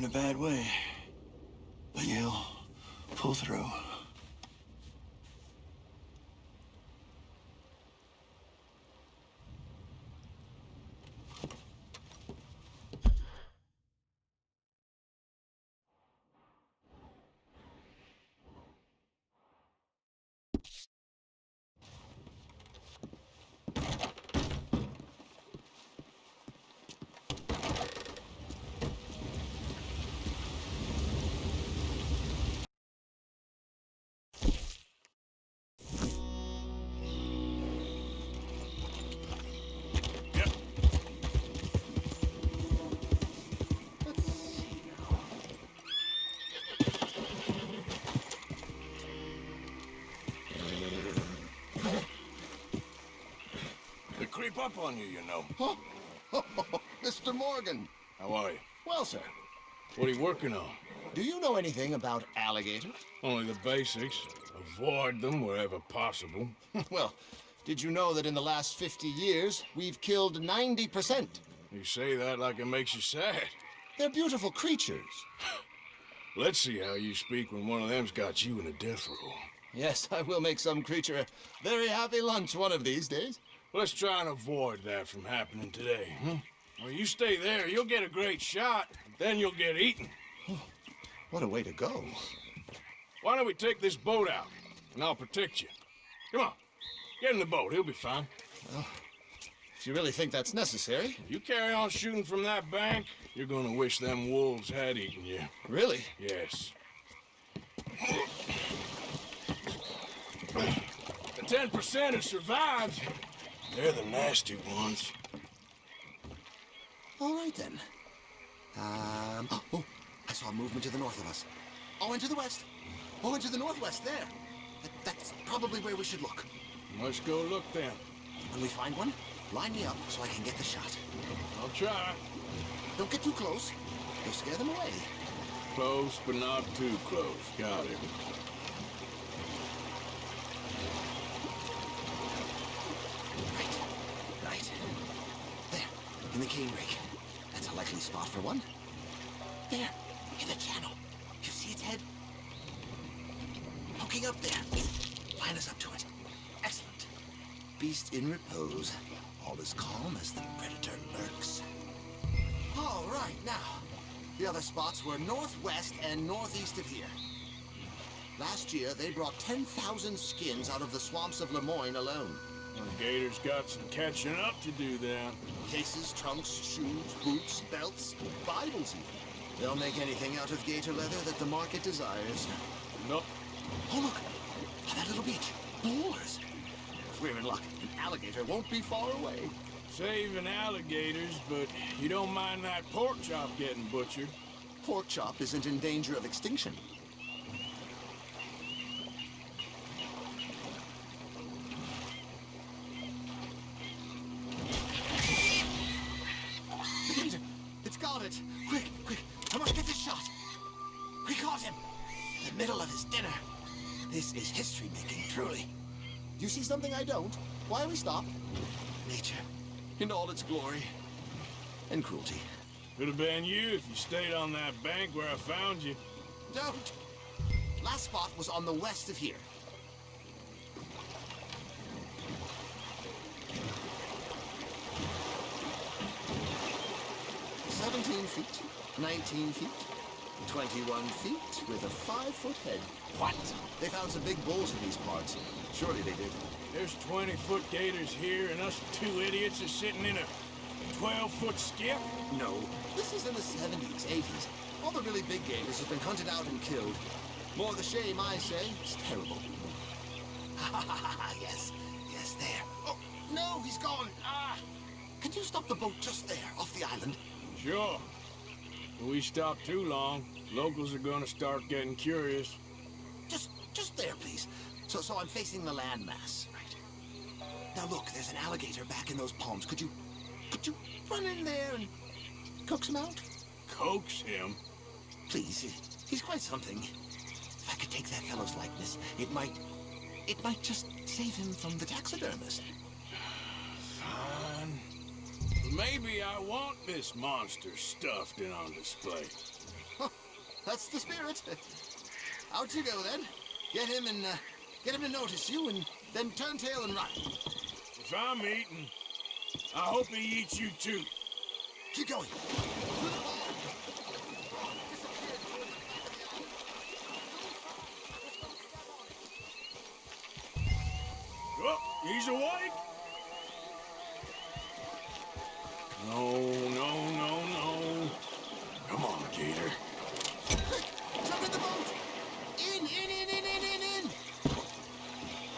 in a bad way. But you'll pull through. They creep up on you, you know. Oh, Mr. Morgan. How are you? Well, sir, What are you working on? do you know anything about alligators? Only the basics. Avoid them wherever possible. Well, did you know that in the last 50 years, we've killed 90%? You say that like it makes you sad. They're beautiful creatures. Let's see how you speak when one of them's got you in a death row. Yes, I will make some creature a very happy lunch one of these days. Let's try and avoid that from happening today, huh? Well, you stay there, you'll get a great shot, then you'll get eaten. What a way to go. Why don't we take this boat out, and I'll protect you. Come on, get in the boat, he'll be fine. Well, if you really think that's necessary. If you carry on shooting from that bank, you're gonna wish them wolves had eaten you. Really? Yes. The 10% who survived, they're the nasty ones. All right, then. Oh, I saw a movement to the north of us. Oh, and to the west. Oh, and to the northwest, there. That's probably where we should look. Let's go look then. When we find one, line me up so I can get the shot. I'll try. Don't get too close. You'll scare them away. Close, but not too close. Got it. Right. There, in the cane rig. That's a likely spot for one. There, in the channel. You see its head? Poking up there. Line us up to it. Excellent. Beast in repose. All as calm as the predator lurks. All right, now. The other spots were northwest and northeast of here. Last year, they brought 10,000 skins out of the swamps of Lemoyne alone. The gators got some catching up to do then. Cases, trunks, shoes, boots, belts, Bibles even. They'll make anything out of gator leather that the market desires. Nope. Oh, look! On that little beach. Boars! If we're in luck, an alligator won't be far away. Saving alligators, but you don't mind that pork chop getting butchered. Pork chop isn't in danger of extinction. The gator! It's got it! Quick, quick! I must get this shot! We caught him! In the middle of his dinner. This is history-making, truly. You see something I don't? Why we stop? Nature, in all its glory and cruelty. Could have been you if you stayed on that bank where I found you. Don't! Last spot was on the west of here. feet, 19 feet, 21 feet with a 5-foot head. What? They found some big bulls in these parts. Surely they did. There's 20-foot gators here, and us two idiots are sitting in a 12-foot skiff? No. This is in the 70s, 80s. All the really big gators have been hunted out and killed. More the shame, I say. It's terrible. Yes. Yes, there. Oh, no, he's gone. Ah! Can you stop the boat just there, off the island? Sure. If we stop too long, locals are gonna start getting curious. Just there, please. So I'm facing the landmass. Right. Now look, there's an alligator back in those palms. Could you run in there and coax him out? Coax him? Please, he's quite something. If I could take that fellow's likeness, it might just save him from the taxidermist. Fine. But maybe I want this monster stuffed and on display. That's the spirit. Out you go then. Get him to notice you, and then turn tail and run. If I'm eating, I hope he eats you too. Keep going. Oh, he's awake. No. Come on, Gator. Jump in the boat! In!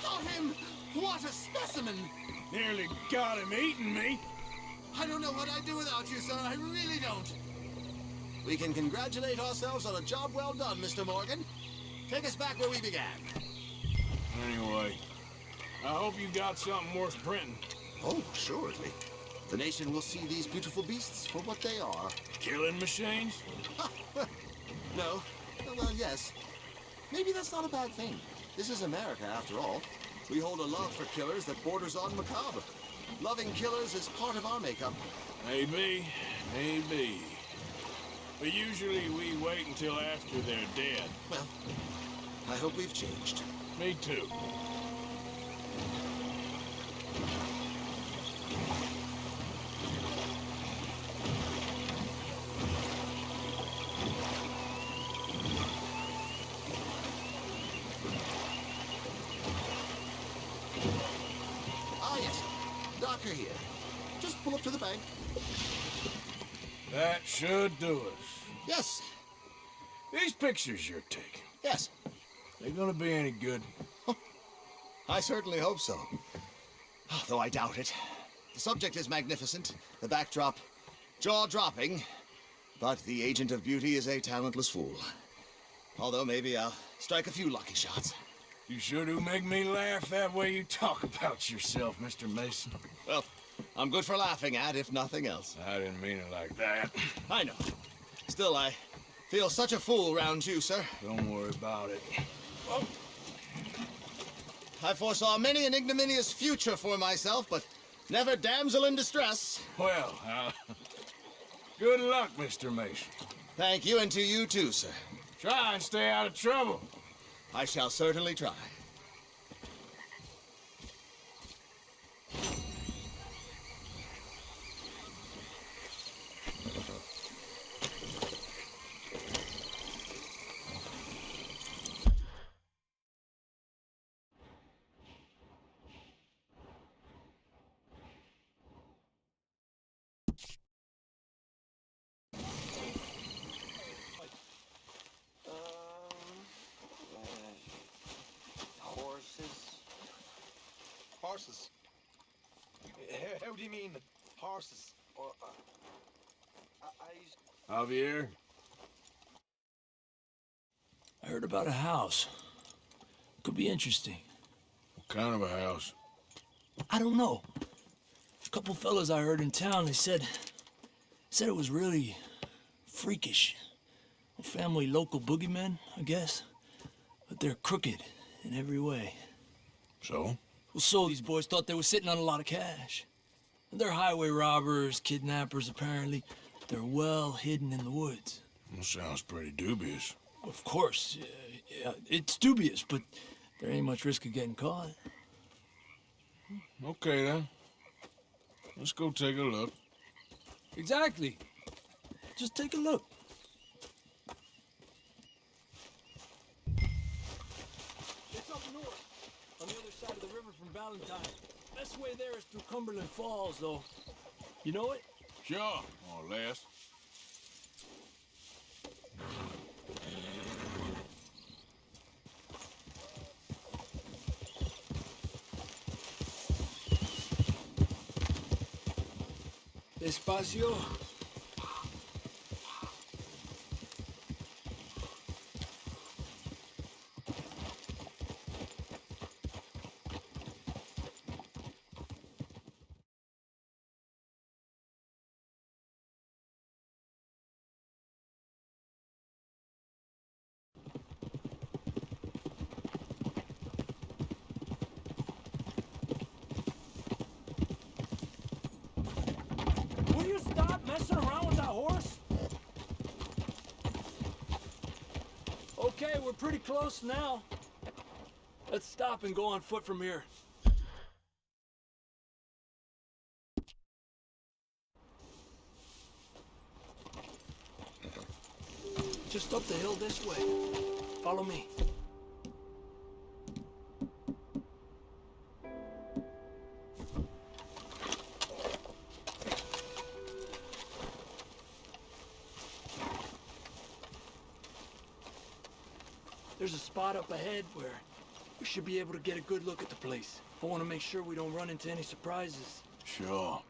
Got him! What a specimen! Nearly got him eating me. I don't know what I'd do without you, sir. I really don't. We can congratulate ourselves on a job well done, Mr. Morgan. Take us back where we began. Anyway, I hope you got something worth printing. Oh, surely. The nation will see these beautiful beasts for what they are. Killing machines? No. Well, yes. Maybe that's not a bad thing. This is America, after all. We hold a love for killers that borders on macabre. Loving killers is part of our makeup. Maybe. But usually we wait until after they're dead. Well, I hope we've changed. Me too. Ah, yes. Doctor here. Just pull up to the bank. That should do us. Yes. These pictures you're taking, Yes. they gonna be any good? I certainly hope so. Though I doubt it. The subject is magnificent, the backdrop jaw-dropping, but the agent of beauty is a talentless fool. Although maybe I'll strike a few lucky shots. You sure do make me laugh that way you talk about yourself, Mr. Mason. Well, I'm good for laughing at, if nothing else. I didn't mean it like that. I know. Still, I feel such a fool round you, sir. Don't worry about it. I foresaw many an ignominious future for myself, but never damsel in distress. Well, good luck, Mr. Mason. Thank you, and to you too, sir. Try and stay out of trouble. I shall certainly try. Horses? How do you mean, horses? Or, Javier? I heard about a house. Could be interesting. What kind of a house? I don't know. A couple fellas I heard in town, they said it was really freakish. A family local boogeymen, I guess. But they're crooked in every way. So? Well, so these boys thought they were sitting on a lot of cash. They're highway robbers, kidnappers, apparently. They're well hidden in the woods. Well, sounds pretty dubious. Of course, yeah, it's dubious, but there ain't much risk of getting caught. Okay, then. Let's go take a look. Exactly. Just take a look. It's up north, on the other side of the river from Valentine. Best way there is through Cumberland Falls, though. You know it? Sure, more or less. Despacio. Will you stop messing around with that horse? Okay, we're pretty close now. Let's stop and go on foot from here. Just up the hill this way. Follow me. There's a spot up ahead where we should be able to get a good look at the place. I want to make sure we don't run into any surprises. Sure.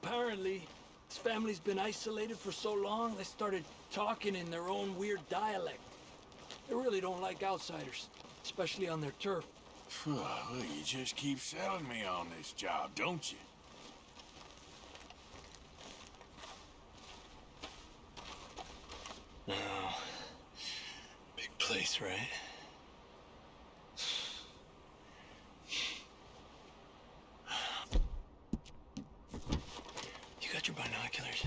Apparently, this family's been isolated for so long, they started talking in their own weird dialect. They really don't like outsiders, especially on their turf. Well, you just keep selling me on this job, don't you? Oh, big place, right? You got your binoculars?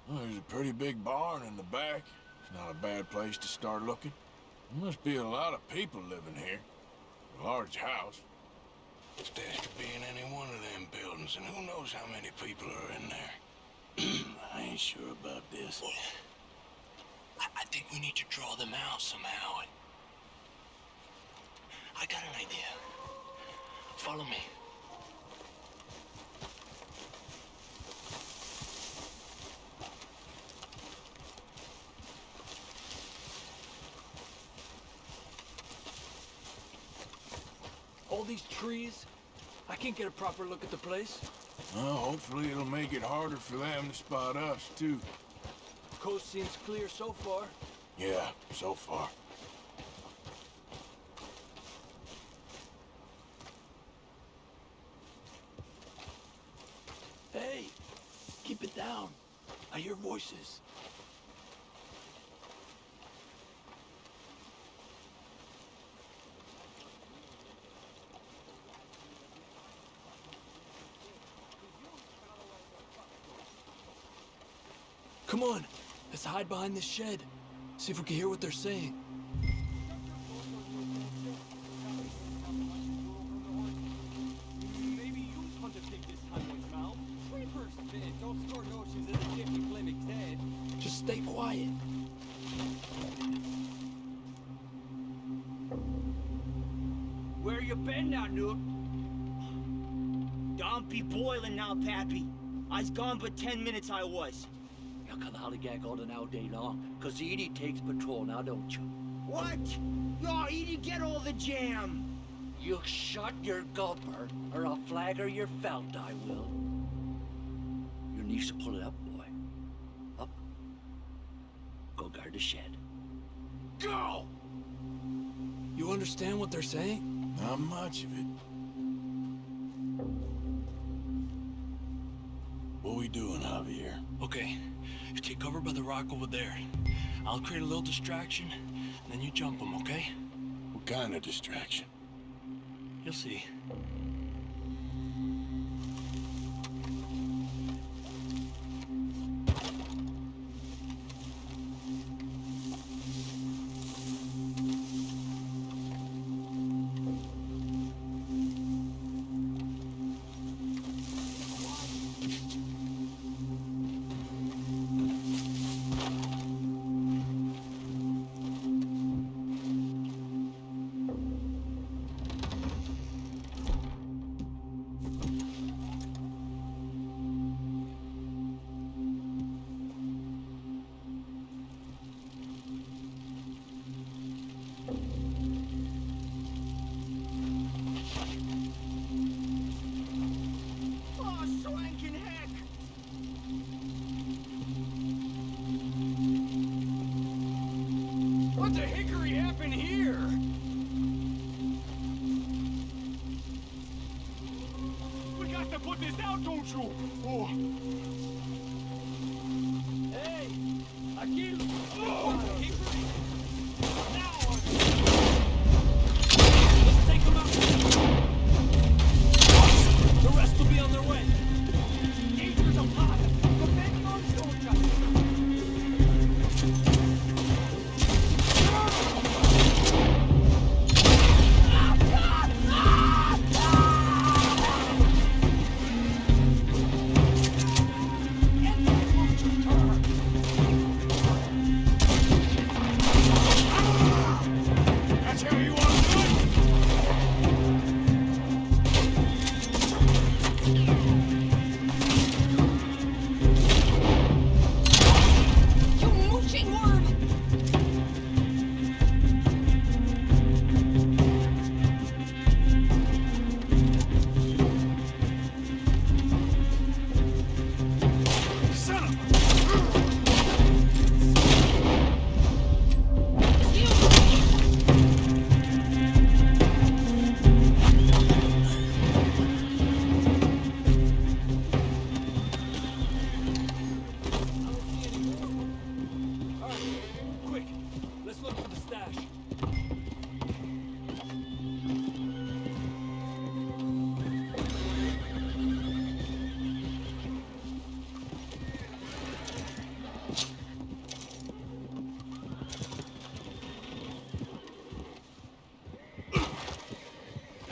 Well, there's a pretty big barn in the back. It's not a bad place to start looking. There must be a lot of people living here. A large house. Stands to be in any one of them buildings, and who knows how many people are in there. I ain't sure about this. I think we need to draw them out somehow. I got an idea. Follow me. All these trees, I can't get a proper look at the place. Well, hopefully it'll make it harder for them to spot us, too. Coast seems clear so far. Yeah, so far. Hey, keep it down. I hear voices. Come on, let's hide behind this shed. See if we can hear what they're saying. Maybe you want to take this highway now. Creepers, man, don't store notions in a jiffy clinic's head. Just stay quiet. Where you been now, Nook? Don't be boiling now, Pappy. I's gone but 10 minutes I was. You can hollygag all now day long, 'cause Edie takes patrol now, don't you? What? Yo, Edie, get all the jam. You shut your gulper, or I'll flagger your felt, I will. Your niece will pull it up, boy. Up. Go guard the shed. Go! You understand what they're saying? Not much of it. What we doing, Javier? Okay, you take cover by the rock over there. I'll create a little distraction, and then you jump them, okay? What kind of distraction? You'll see. Oh, swanking heck! What the hickory happened here? We got to put this out, don't you? Oh. Hey! Aquí! Oh, hickory! Now! Let's take them out! The rest will be on their way. Danger's upon us! The men on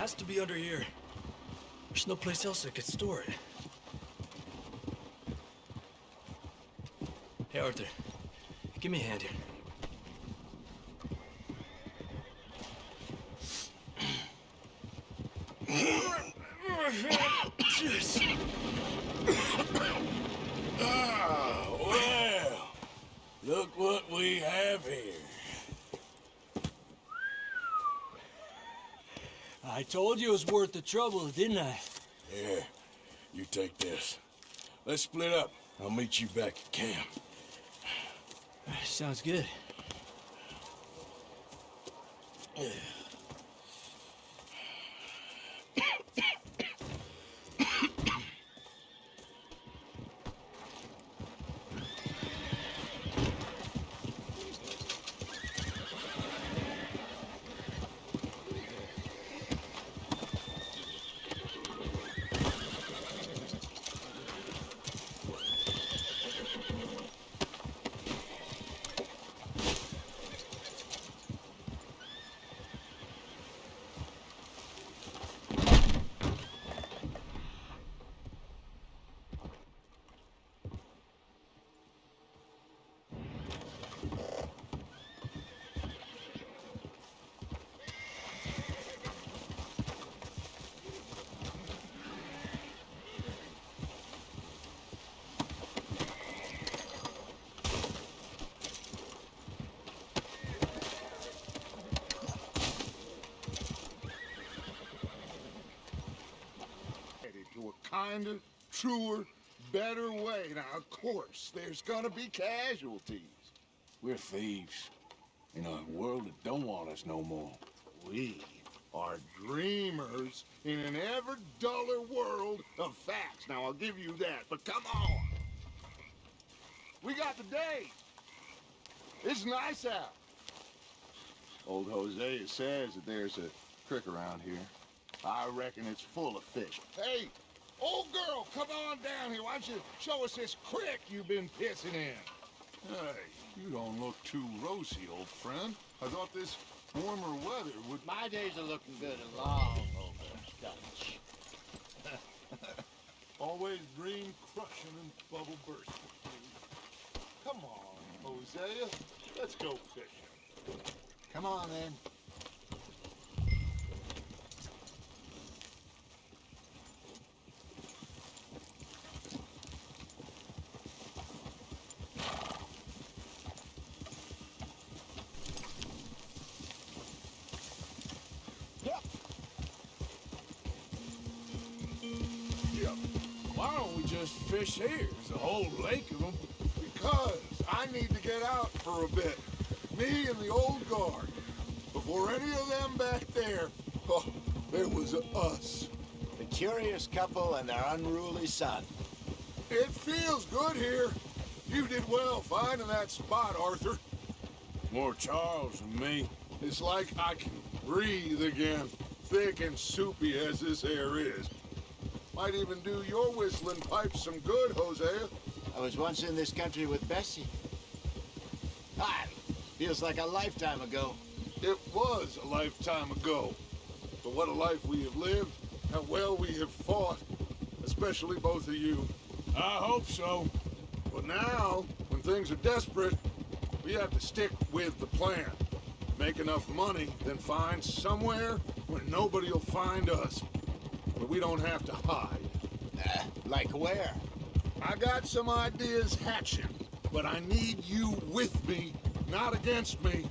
Has to be under here. There's no place else that could store it. Hey, Arthur. Give me a hand here. Ah, well, look what we have here. I told you it was worth the trouble, didn't I? Here, you take this. Let's split up. I'll meet you back at camp. Sounds good. To a kinder, truer, better way. Now, of course, there's gonna be casualties. We're thieves in a world that don't want us no more. We are dreamers in an ever duller world of facts. Now, I'll give you that, but come on. We got the day. It's nice out. Old Hosea says that there's a creek around here. I reckon it's full of fish. Hey, old girl, come on down here. Why don't you show us this creek you've been pissing in? Hey, you don't look too rosy, old friend. I thought this warmer weather would... My days are looking good and long over, Dutch. Always dream crushing and bubble bursting. Come on, Hosea. Let's go fishing. Come on, then. Why don't we just fish here? There's a whole lake of them. Because I need to get out for a bit. Me and the old guard. Before any of them back there, oh, there was us. The curious couple and their unruly son. It feels good here. You did well finding that spot, Arthur. More Charles than me. It's like I can breathe again, thick and soupy as this air is. Might even do your whistling pipes some good, Hosea. I was once in this country with Bessie. Ah, feels like a lifetime ago. It was a lifetime ago. But what a life we have lived, how well we have fought, especially both of you. I hope so. But now, when things are desperate, we have to stick with the plan. Make enough money, then find somewhere where nobody will find us. Where we don't have to hide. Like where? I got some ideas hatching, but I need you with me, not against me.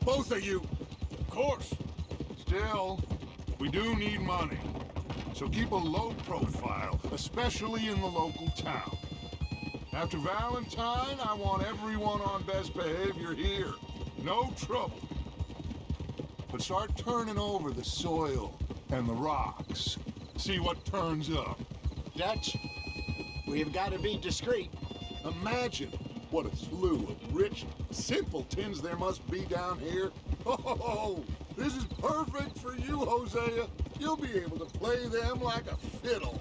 Both of you. Of course. Still, we do need money. So keep a low profile, especially in the local town. After Valentine, I want everyone on best behavior here. No trouble. But start turning over the soil and the rocks. See what turns up. Dutch, we've got to be discreet. Imagine what a slew of rich simpletons there must be down here. Oh, this is perfect for you, Hosea. You'll be able to play them like a fiddle.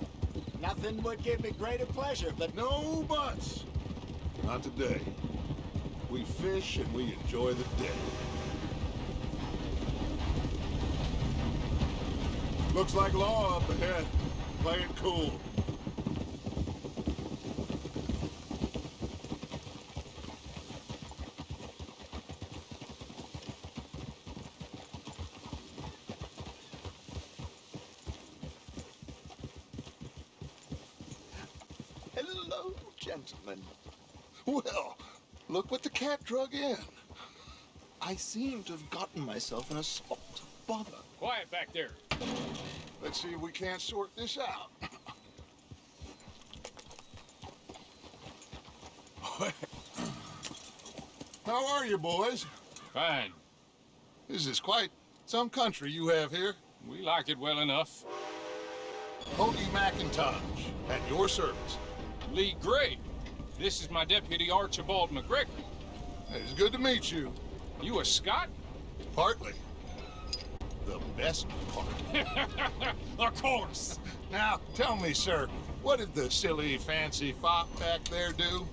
Nothing would give me greater pleasure, but No buts. Not today. We fish and we enjoy the day. Looks like law up ahead. Play it cool. Hello, gentlemen. Well, look what the cat drug in. I seem to have gotten myself in a spot of bother. Quiet back there. Let's see if we can't sort this out. How are you, boys? Fine. This is quite some country you have here. We like it well enough. Odie McIntosh, at your service. Lee Gray. This is my deputy Archibald McGregor. It's good to meet you. You a Scot? Partly. The best part. Of course. Now, tell me, sir, what did the silly, fancy fop back there do?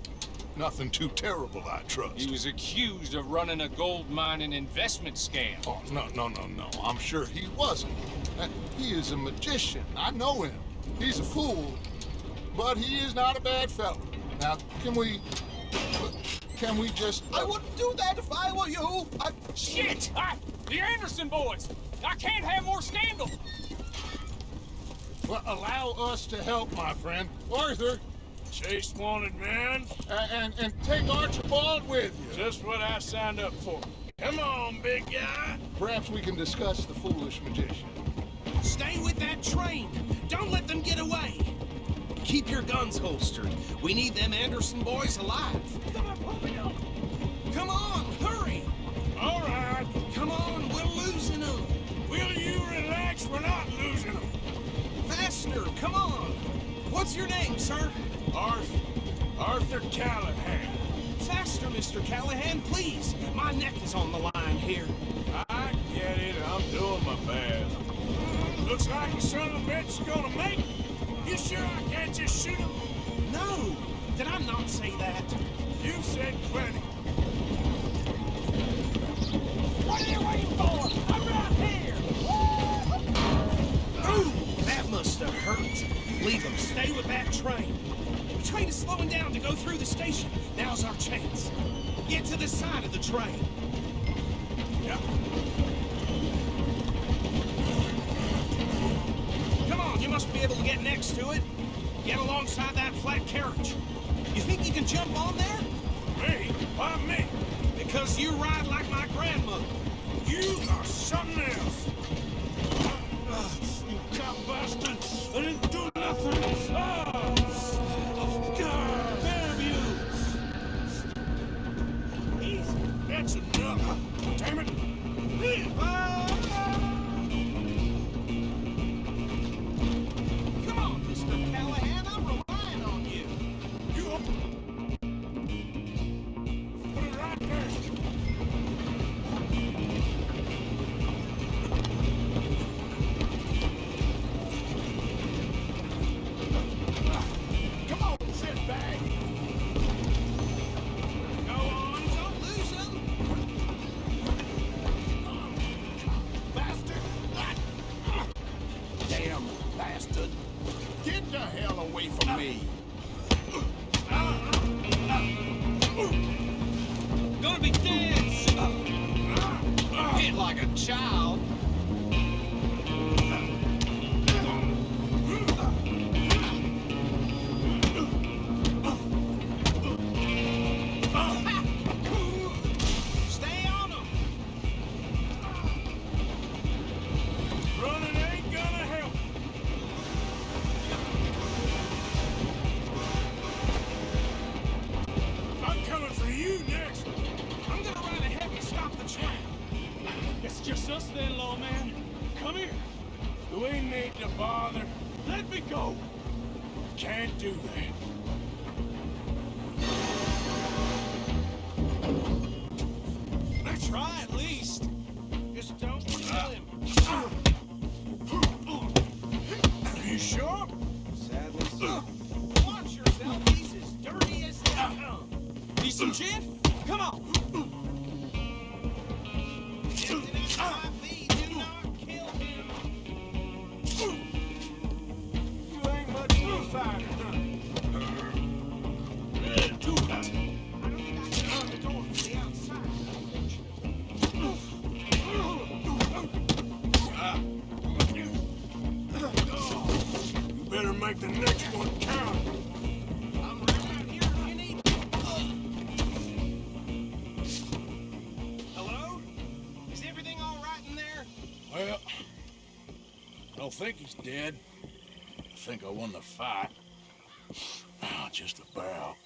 Nothing too terrible, I trust. He was accused of running a gold mine and investment scam. Oh, no. I'm sure he wasn't. He is a magician. I know him. He's a fool, but he is not a bad fellow. Now, can we just... I wouldn't do that if I were you. Shit! The Anderson boys! I can't have more scandal! Well, allow us to help, my friend. Arthur, Chase wanted man. and take Archibald with you. Just what I signed up for. Come on, big guy. Perhaps we can discuss the foolish magician. Stay with that train. Don't let them get away. Keep your guns holstered. We need them Anderson boys alive. Come on, hurry. All right. Come on, we're losing them. Will you relax? We're not losing them. Faster, come on. What's your name, sir? Arthur Callahan. Faster, Mr. Callahan, please. My neck is on the line here. I get it. I'm doing my best. Looks like the son of a bitch is gonna make it. You sure I can't just shoot him? No. Did I not say that? You said plenty. What are you waiting for? I'm right here! Ooh, that must have hurt. Leave them. Stay with that train. The train is slowing down to go through the station. Now's our chance. Get to the side of the train. Yep. Come on, you must be able to get next to it. Get alongside that flat carriage. You think you can jump on there? Me? Why me? Because you ride like my grandmother. You are something else. You cow bastard! I didn't do nothing! God damn you! Easy. That's enough. Damn it! Come on, Mr. Callahan, I'm relying on you. You put it right there. Come on, sit back. Go on, don't lose him. Bastard. Damn bastard. Get the hell away from me. Gonna be dead soon. Hit like a child. Stay on him. Running ain't gonna help. I'm coming for you next. I'm gonna ride ahead and stop the train. It's just us then, lawman. Come here. Do we need to bother? Let me go. Can't do that. Let's try at least. Just don't kill him. Are you sure? Sadly, so. Watch yourself. He's as dirty as they come. Need some gin? Come on. Lifted at 5 feet, do not kill him. make the next one count. I'm right out here if you need. Hello? Is everything all right in there? Well, I don't think he's dead. I think I won the fight. Just about.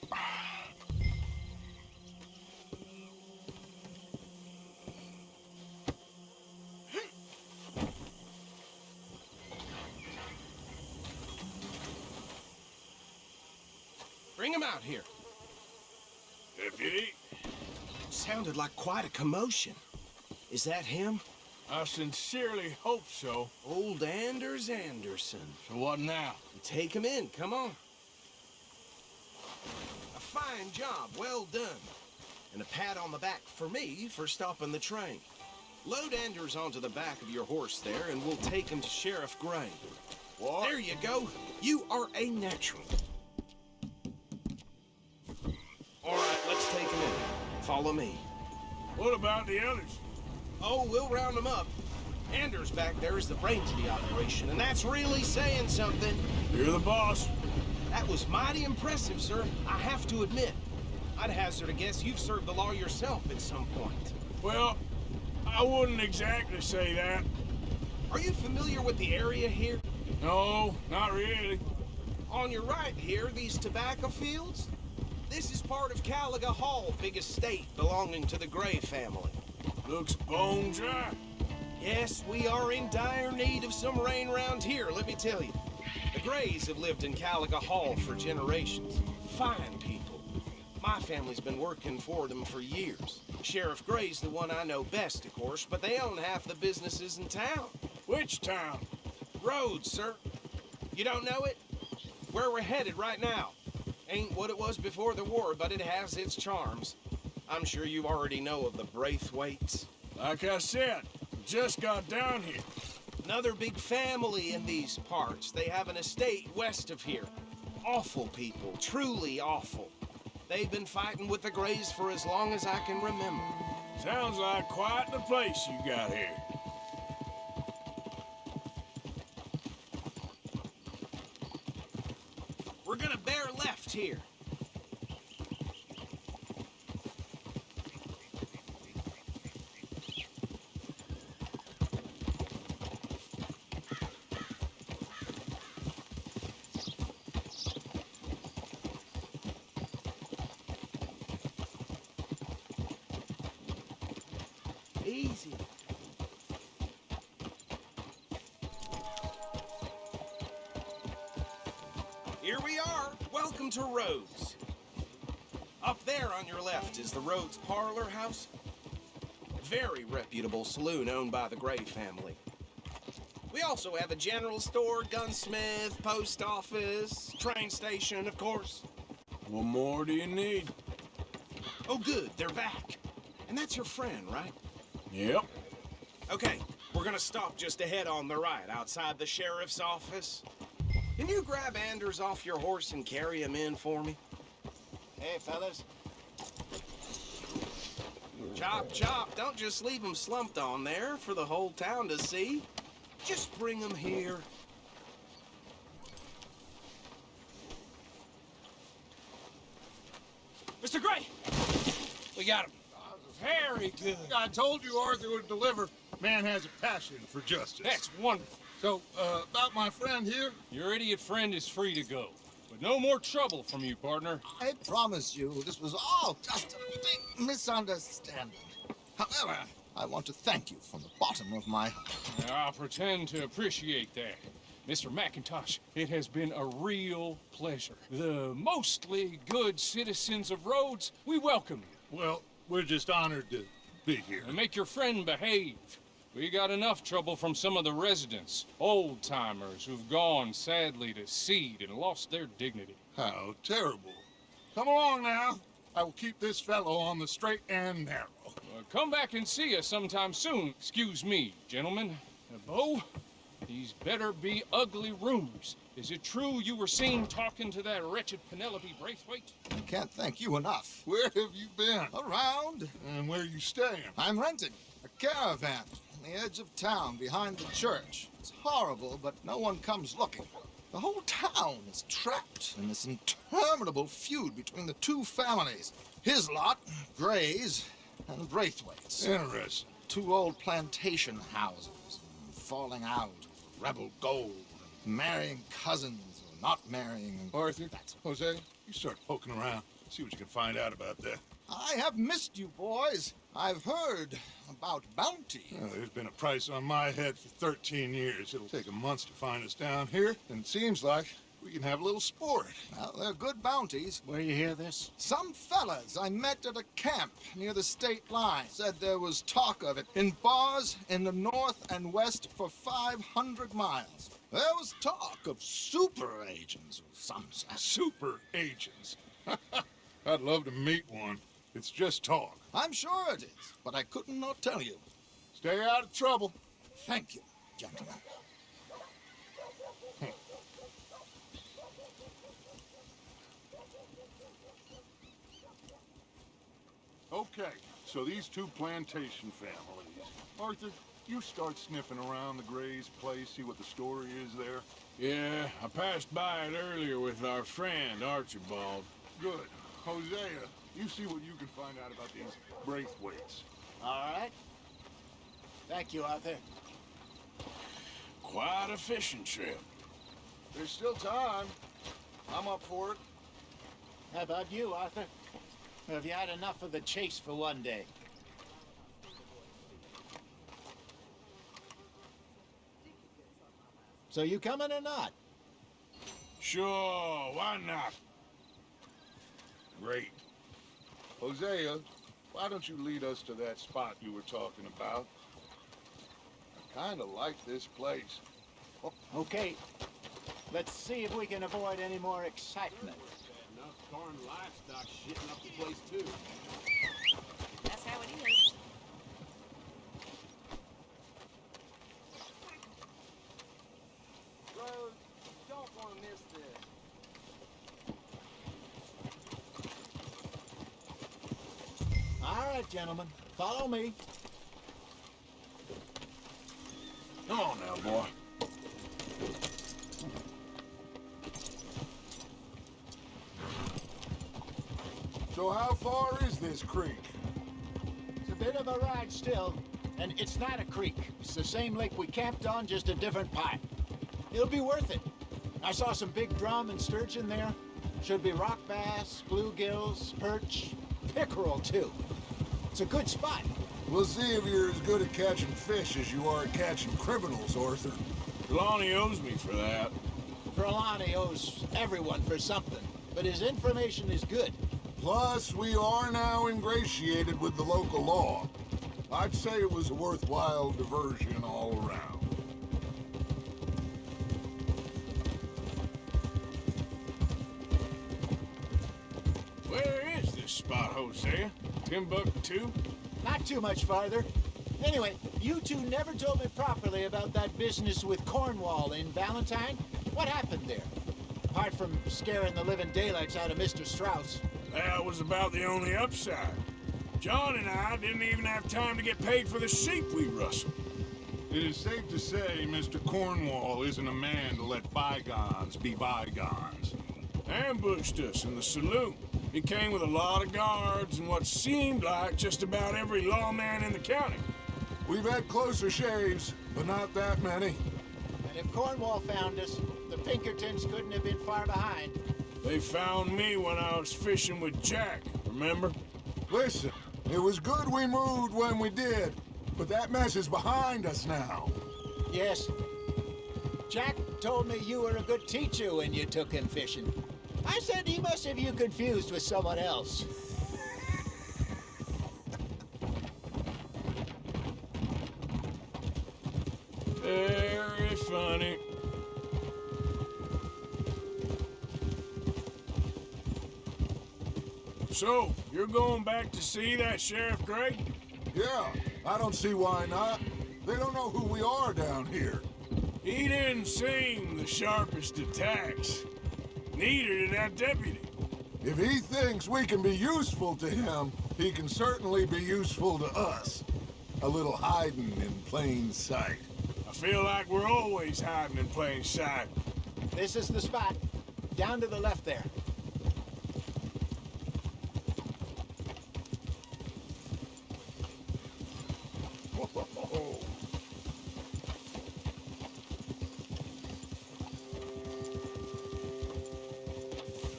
Bring him out here. Deputy, Sounded like quite a commotion. Is that him? I sincerely hope so. Old Anders Anderson. So what now? Take him in, come on. A fine job, well done. And a pat on the back for me for stopping the train. Load Anders onto the back of your horse there, and we'll take him to Sheriff Gray. What? There you go. You are a natural. All right, let's take him in. Follow me. What about the others? Oh, we'll round them up. Anders back there is the brains of the operation, and that's really saying something. You're the boss. That was mighty impressive, sir. I have to admit. I'd hazard a guess you've served the law yourself at some point. Well, I wouldn't exactly say that. Are you familiar with the area here? No, not really. On your right here, these tobacco fields? This is part of Caliga Hall, big estate belonging to the Gray family. Looks bone dry. Yes, we are in dire need of some rain round here, let me tell you. The Grays have lived in Caliga Hall for generations. Fine people. My family's been working for them for years. Sheriff Gray's the one I know best, of course, but they own half the businesses in town. Which town? Rhodes, sir. You don't know it? Where we're headed right now. Ain't what it was before the war, but it has its charms. I'm sure you already know of the Braithwaites. Like I said, just got down here. Another big family in these parts. They have an estate west of here. Awful people, truly awful. They've been fighting with the Grays for as long as I can remember. Sounds like quite the place you got here. We're gonna bear left here. Easy. Here we are. Welcome to Rhodes. Up there on your left is the Rhodes Parlor House. A very reputable saloon owned by the Gray family. We also have a general store, gunsmith, post office, train station, of course. What more do you need? Oh, good. They're back. And that's your friend, right? Yep. Okay, we're gonna stop just ahead on the right, outside the sheriff's office. Can you grab Anders off your horse and carry him in for me? Hey, fellas. Chop, chop. Don't just leave him slumped on there for the whole town to see. Just bring him here. Mr. Gray! We got him. Very good. I told you Arthur would deliver. Man has a passion for justice. That's wonderful. So, about my friend here, Your idiot friend is free to go. But no more trouble from you, partner. I promise you, this was all just a big misunderstanding. However, I want to thank you from the bottom of my heart. I'll pretend to appreciate that. Mr. McIntosh, it has been a real pleasure. The mostly good citizens of Rhodes, we welcome you. well, we're just honored to be here. And make your friend behave. We got enough trouble from some of the residents, old-timers who've gone, sadly, to seed and lost their dignity. How terrible. Come along now. I will keep this fellow on the straight and narrow. Come back and see us sometime soon. Excuse me, gentlemen. Bo, these better be ugly rumors. Is it true you were seen talking to that wretched Penelope Braithwaite? I can't thank you enough. Where have you been? Around, And where you staying? I'm renting a caravan on the edge of town behind the church. It's horrible, but no one comes looking. The whole town is trapped in this interminable feud between the two families. His lot, Gray's, and Braithwaite's. Interesting. Two old plantation houses, falling out, rebel gold, marrying cousins or not marrying. Arthur, Jose, you start poking around. See what you can find out about that. I have missed you, boys. I've heard about bounty. Well, there's been a price on my head for 13 years. It'll take 'em months to find us down here, and it seems like we can have a little sport. Well, they're good bounties. Where you hear this? Some fellas I met at a camp near the state line said there was talk of it in bars in the north and west for 500 miles. There was talk of super agents of some sort. Super agents. I'd love to meet one. It's just talk. I'm sure it is, but I couldn't not tell you. Stay out of trouble. Thank you, gentlemen. Okay, so these two plantation families. Arthur, you start sniffing around the Gray's place, see what the story is there. Yeah, I passed by it earlier with our friend, Archibald. Good. Hosea, you see what you can find out about these Braithwaites. All right. Thank you, Arthur. Quite a fishing trip. There's still time. I'm up for it. How about you, Arthur? Or have you had enough of the chase for one day? So you coming or not? Sure, why not? Great. Hosea, why don't you lead us to that spot you were talking about? I kind of like this place. Okay. Let's see if we can avoid any more excitement. Enough foreign livestock shitting up the place, too. That's how it is. Rose, you don't want to miss this. All right, gentlemen. Follow me. Come on now, boy. So how far is this creek? It's a bit of a ride still, and it's not a creek. It's the same lake we camped on, just a different pipe. It'll be worth it. I saw some big drum and sturgeon there. Should be rock bass, bluegills, perch, pickerel too. It's a good spot. We'll see if you're as good at catching fish as you are at catching criminals, Arthur. Trelawney owes me for that. Trelawney owes everyone for something, but his information is good. Plus, we are now ingratiated with the local law. I'd say it was a worthwhile diversion all around. Where is this spot, Hosea? Timbuktu? Not too much farther. Anyway, you two never told me properly about that business with Cornwall in Valentine. What happened there? Apart from scaring the living daylights out of Mr. Strauss. That was about the only upside. John and I didn't even have time to get paid for the sheep we rustled. It is safe to say Mr. Cornwall isn't a man to let bygones be bygones. Ambushed us in the saloon. He came with a lot of guards and what seemed like just about every lawman in the county. We've had closer shaves, but not that many. And if Cornwall found us, the Pinkertons couldn't have been far behind. They found me when I was fishing with Jack, remember? Listen, it was good we moved when we did, but that mess is behind us now. Yes. Jack told me you were a good teacher when you took him fishing. I said he must have you confused with someone else. Very funny. So, you're going back to see that Sheriff Gray? Yeah, I don't see why not. They don't know who we are down here. He didn't seem the sharpest attacks. Neither did that deputy. If he thinks we can be useful to him, he can certainly be useful to us. A little hiding in plain sight. I feel like we're always hiding in plain sight. This is the spot. Down to the left there. Whoa.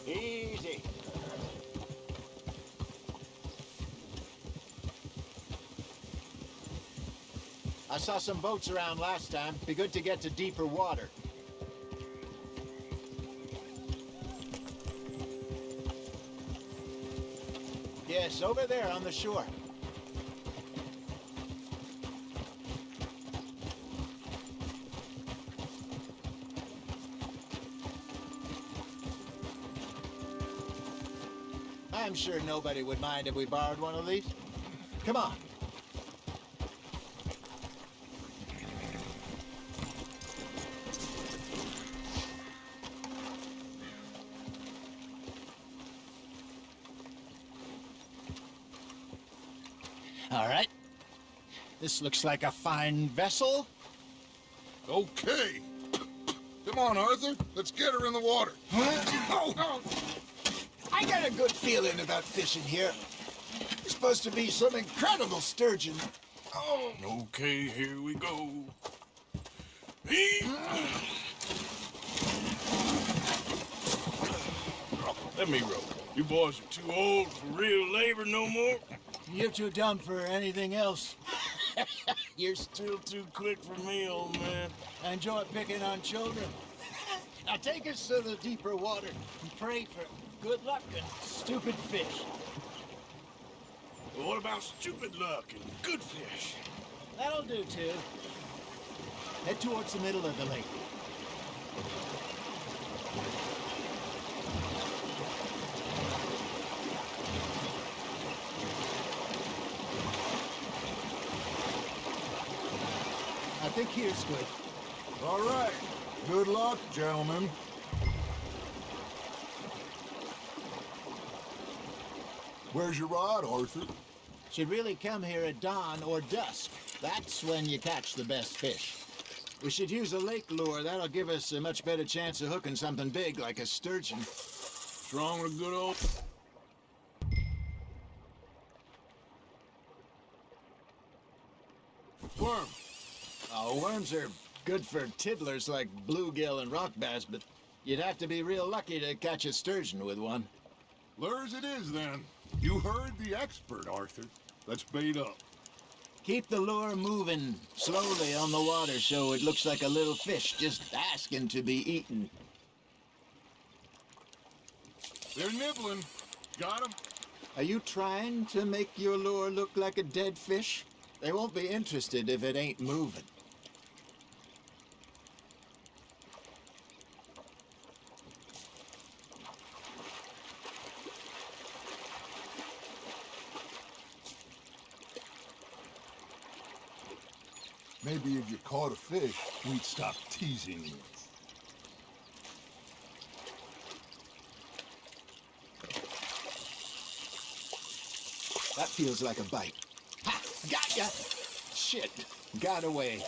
Easy. I saw some boats around last time. Be good to get to deeper water. Yes, over there on the shore. I'm sure nobody would mind if we borrowed one of these. Come on. All right. This looks like a fine vessel. Okay. Come on, Arthur. Let's get her in the water. Oh, I got a good feeling about fishing here. There's supposed to be some incredible sturgeon. Oh. Okay, here we go. Heave. Let me row. You boys are too old for real labor no more. You're too dumb for anything else. You're still too quick for me, old man. I enjoy picking on children. Now take us to the deeper water and pray for good luck and stupid fish. Well, what about stupid luck and good fish? That'll do, too. Head towards the middle of the lake. I think here's good. All right. Good luck, gentlemen. Where's your rod, Arthur? Should really come here at dawn or dusk. That's when you catch the best fish. We should use a lake lure. That'll give us a much better chance of hooking something big like a sturgeon. What's wrong with a good old... Worm. Oh, worms are good for tiddlers like bluegill and rock bass, but you'd have to be real lucky to catch a sturgeon with one. Lures it is, then. You heard the expert, Arthur. Let's bait up. Keep the lure moving slowly on the water so it looks like a little fish just asking to be eaten. They're nibbling. Got 'em. Are you trying to make your lure look like a dead fish? They won't be interested if it ain't moving. Maybe if you caught a fish, we'd stop teasing you. That feels like a bite. Ha! Got ya! Shit! Got away.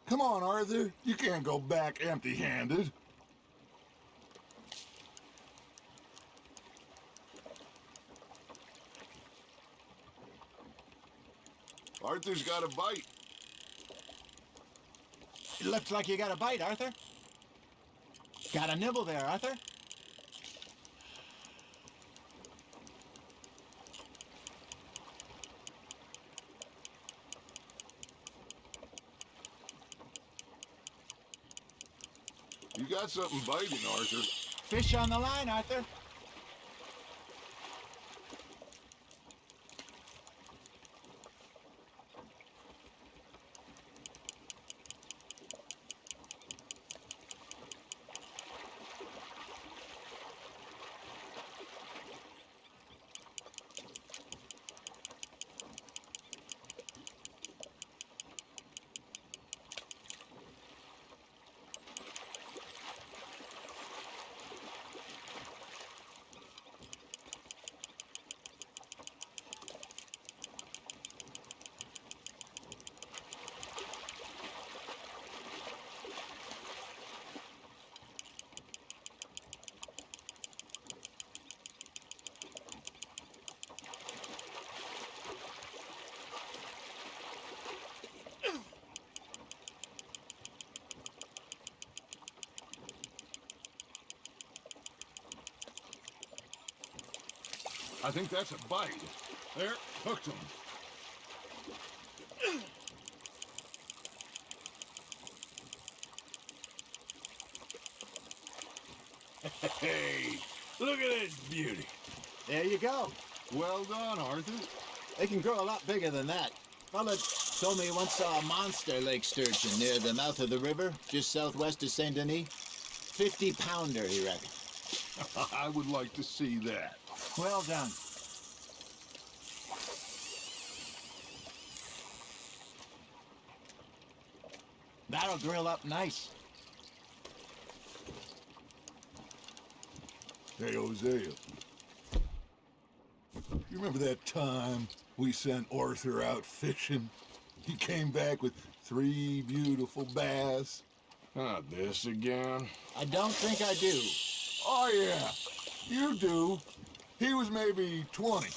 Come on, Arthur. You can't go back empty-handed. Arthur's got a bite. It looks like you got a bite, Arthur. Got a nibble there, Arthur. You got something biting, Arthur. Fish on the line, Arthur. I think that's a bite. There, hooked him. Hey, look at this beauty. There you go. Well done, Arthur. They can grow a lot bigger than that. Fella told me he once saw a monster lake sturgeon near the mouth of the river, just southwest of Saint Denis. 50-pounder, he reckoned. I would like to see that. Well done. That'll grill up nice. Hey, Hosea. You remember that time we sent Arthur out fishing? He came back with 3 beautiful bass. Not this again. I don't think I do. Oh, yeah. You do. He was maybe 20.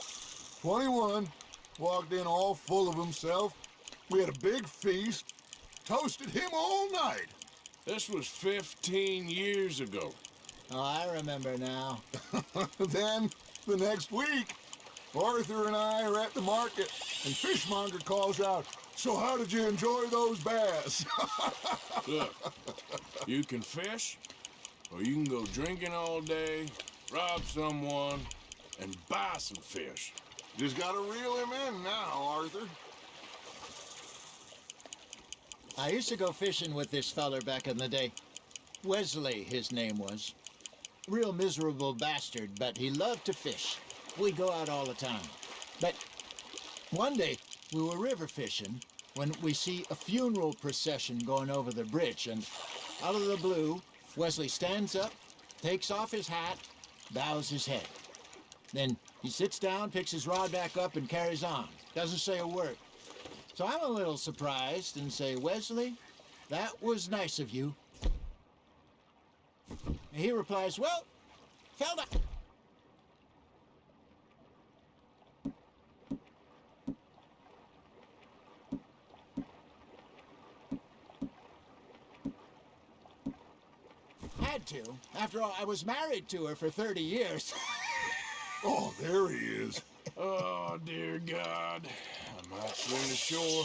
21. Walked in all full of himself. We had a big feast. Toasted him all night. This was 15 years ago. Oh, I remember now. Then, the next week, Arthur and I are at the market, and Fishmonger calls out, "So how did you enjoy those bass?" Look, you can fish, or you can go drinking all day, rob someone, and buy some fish. Just gotta reel him in now, Arthur. I used to go fishing with this feller back in the day. Wesley, his name was. Real miserable bastard, but he loved to fish. We'd go out all the time. But one day, we were river fishing when we see a funeral procession going over the bridge, and out of the blue, Wesley stands up, takes off his hat, bows his head. Then he sits down, picks his rod back up, and carries on. Doesn't say a word. So I'm a little surprised and say, "Wesley, that was nice of you." And he replies, "Well, fella." Had to. After all, I was married to her for 30 years. Oh, there he is. Oh, dear God. I might swim to shore.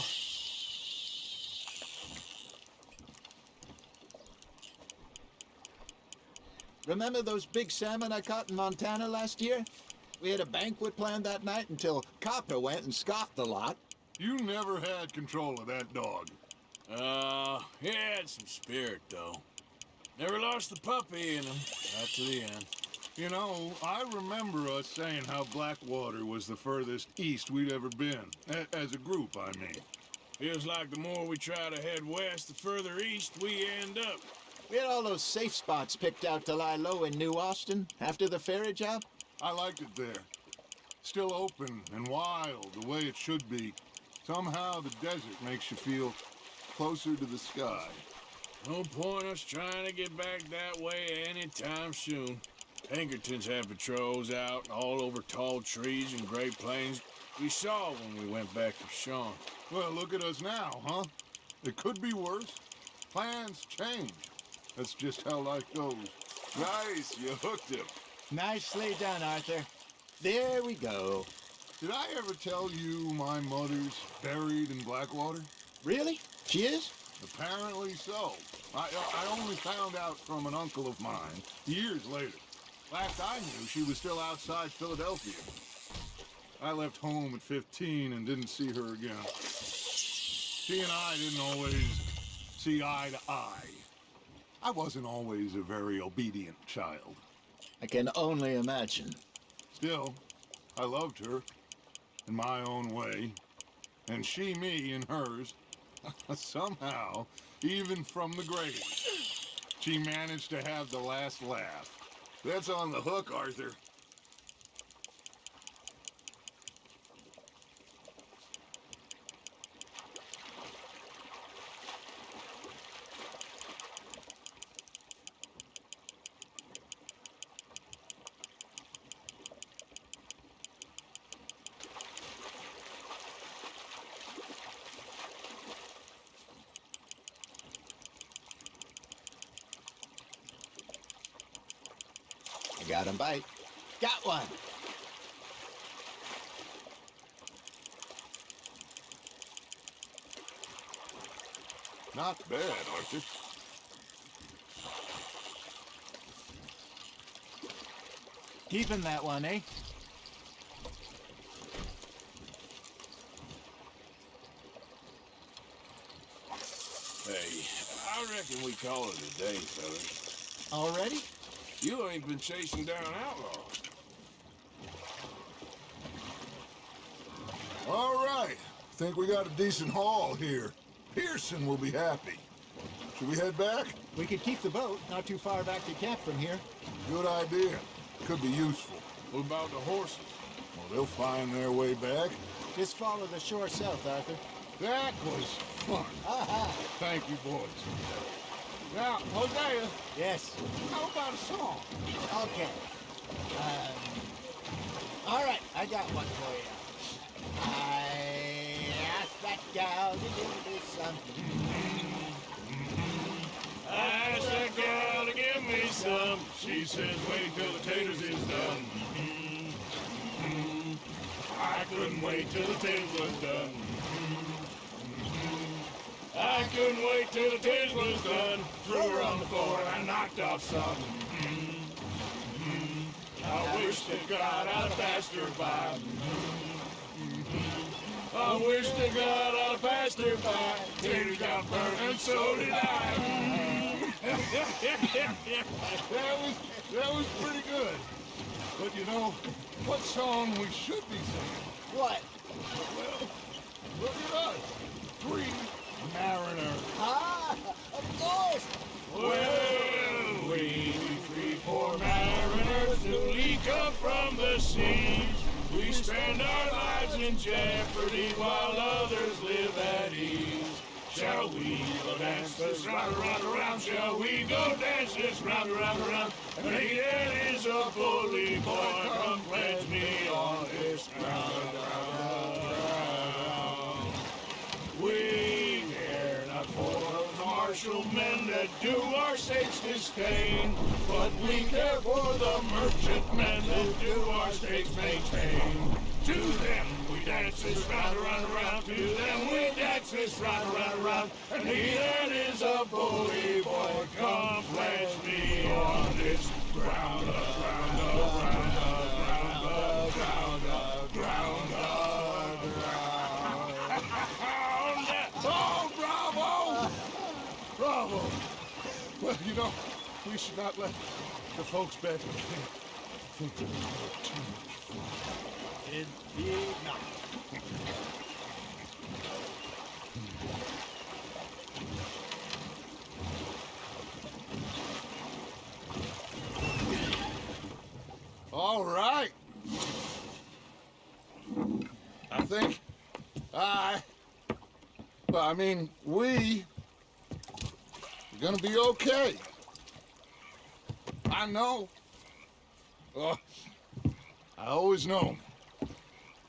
Remember those big salmon I caught in Montana last year? We had a banquet planned that night until Copper went and scoffed a lot. You never had control of that dog. He had some spirit, though. Never lost the puppy in him. Right to the end. You know, I remember us saying how Blackwater was the furthest east we'd ever been. As a group, I mean. Feels like the more we try to head west, the further east we end up. We had all those safe spots picked out to lie low in New Austin after the ferry job. I liked it there. Still open and wild, the way it should be. Somehow the desert makes you feel closer to the sky. No point us trying to get back that way anytime soon. Pinkertons have patrols out all over tall trees and Great Plains. We saw when we went back to Sean. Well, look at us now, huh? It could be worse. Plans change. That's just how life goes. Nice, you hooked him. Nicely done, Arthur. There we go. Did I ever tell you my mother's buried in Blackwater? Really? She is? Apparently so. I only found out from an uncle of mine years later. Last I knew, she was still outside Philadelphia. I left home at 15 and didn't see her again. She and I didn't always see eye to eye. I wasn't always a very obedient child. I can only imagine. Still, I loved her in my own way, and she me in hers. Somehow, even from the grave, she managed to have the last laugh. That's on the hook, Arthur. I got him bite. Got one. Not bad, Arthur. Keeping that one, eh? Hey, I reckon we call it a day, fellas. Already? You ain't been chasing down outlaws. All right. Think we got a decent haul here. Pearson will be happy. Should we head back? We could keep the boat not too far back to camp from here. Good idea. Could be useful. What about the horses? Well, they'll find their way back. Just follow the shore south, Arthur. That was fun. Thank you, boys. Now, Hosea, Yes. how about a song? Okay. All right, I got one for you. I asked that gal to give me something. I asked that gal to give me some. She says, wait till the taters is done. I couldn't wait till the taters was done. I couldn't wait till the taters was done. Threw her on the floor and knocked off some. I wish to God I'd have passed her by. I wish to God I'd have passed her by. Taters got burnt and so did I. That was pretty good. But you know, what song we should be singing? What? Well, look at us. 3 mariners. Ah, of course. Well, we 3 poor mariners newly come from the seas. We spend our lives in jeopardy while others live at ease. Shall we go dance this round, around, around? Shall we go dance this round, around, around? And it is a bully boy, come pledge me on this ground, ground. We care not for the martial men that do our state's disdain, but we care for the merchantmen that do our state's maintain. To them we dance this round, around, around. To them we dance this round, around, around. And he that is a bully boy, come pledge me on this ground, ground, ground, ground, ground, ground, ground. Oh, bravo! Bravo! Well, you know, we should not let the folks back in the camp think that we have too much fun. Indeed not. All right. I think we're gonna be okay. I know. I always know.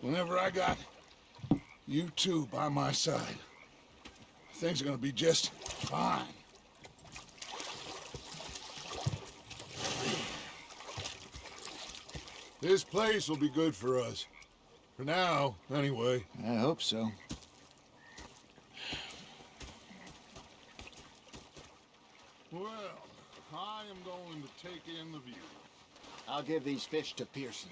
Whenever I got you two by my side, things are gonna be just fine. This place will be good for us. For now, anyway. I hope so. Well, I am going to take in the view. I'll give these fish to Pearson.